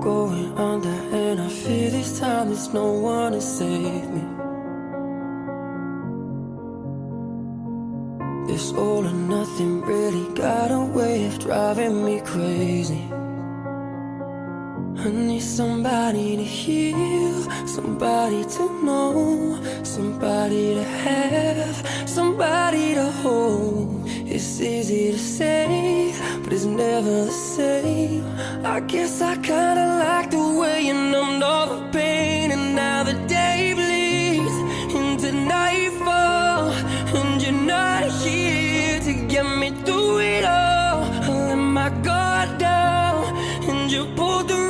going under, and I fear this time there's no one to save me. This all or nothing really got a way of driving me crazy. I need somebody to heal, somebody to know, somebody to have, somebody to hold. It's easy to say, but it's never the same. I guess I kinda like the way you numbed all the pain, and now the day bleeds into nightfall, and you're not here to get me through it all. I let my guard down, and you pulled the